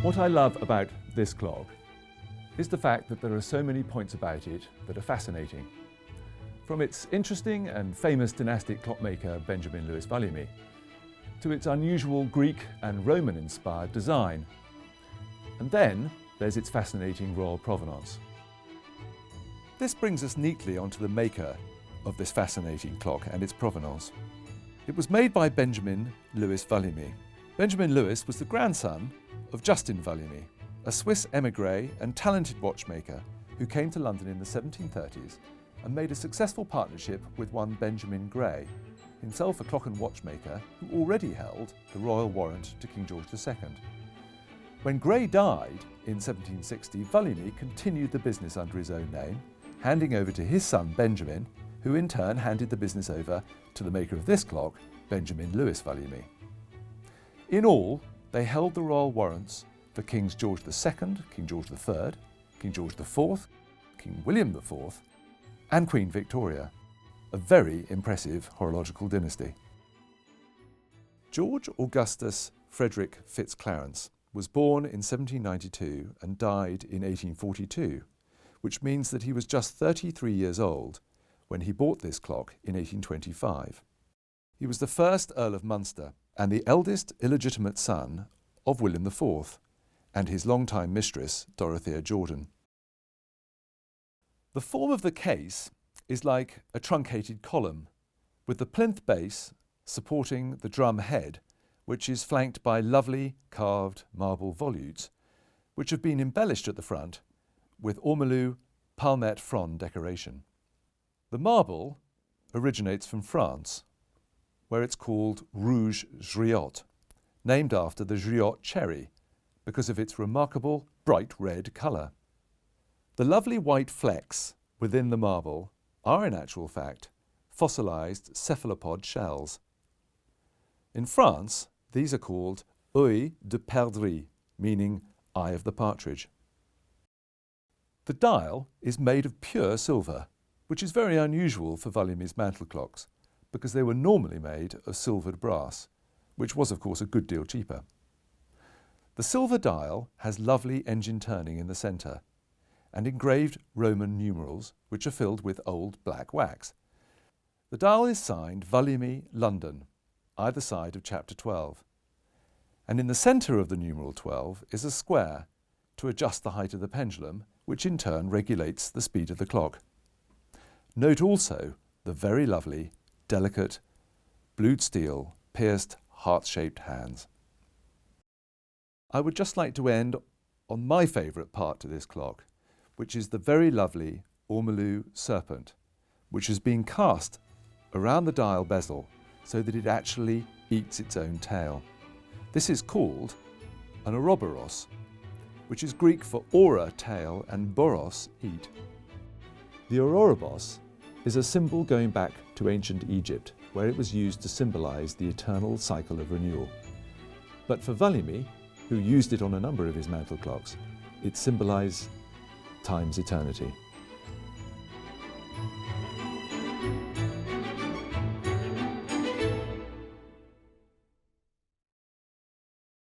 What I love about this clock is the fact that there are so many points about it that are fascinating. From its interesting and famous dynastic clockmaker Benjamin Lewis Vulliamy, to its unusual Greek and Roman-inspired design. And then there's its fascinating royal provenance. This brings us neatly onto the maker of this fascinating clock and its provenance. It was made by Benjamin Lewis Vulliamy. Benjamin Lewis was the grandson of Justin Vulliamy, a Swiss émigré and talented watchmaker who came to London in the 1730s and made a successful partnership with one Benjamin Gray, himself a clock and watchmaker who already held the royal warrant to King George II. When Gray died in 1760, Vulliamy continued the business under his own name, handing over to his son Benjamin, who in turn handed the business over to the maker of this clock, Benjamin Lewis Vulliamy. In all, they held the royal warrants for Kings George II, King George III, King George IV, King William IV, and Queen Victoria, a very impressive horological dynasty. George Augustus Frederick Fitzclarence was born in 1792 and died in 1842, which means that he was just 33 years old when he bought this clock in 1825. He was the first Earl of Munster and the eldest illegitimate son of William IV and his longtime mistress, Dorothea Jordan. The form of the case is like a truncated column, with the plinth base supporting the drum head, which is flanked by lovely carved marble volutes, which have been embellished at the front with ormolu-palmette frond decoration. The marble originates from France, where it's called rouge Griotte, named after the Griotte cherry because of its remarkable bright red colour. The lovely white flecks within the marble are in actual fact fossilised cephalopod shells. In France, these are called œil de perdrix, meaning eye of the partridge. The dial is made of pure silver, which is very unusual for Vulliamy's mantel clocks, because they were normally made of silvered brass, which was of course a good deal cheaper. The silver dial has lovely engine turning in the centre and engraved Roman numerals which are filled with old black wax. The dial is signed Vulliamy London, either side of chapter 12, and in the centre of the numeral 12 is a square to adjust the height of the pendulum, which in turn regulates the speed of the clock. Note also the very lovely, delicate, blued steel, pierced, heart-shaped hands. I would just like to end on my favourite part to this clock, which is the very lovely ormolu serpent, which has been cast around the dial bezel so that it actually eats its own tail. This is called an ouroboros, which is Greek for aura, tail, and boros, eat. The ouroboros is a symbol going back to ancient Egypt, where it was used to symbolise the eternal cycle of renewal. But for Vulliamy, who used it on a number of his mantel clocks, it symbolised time's eternity.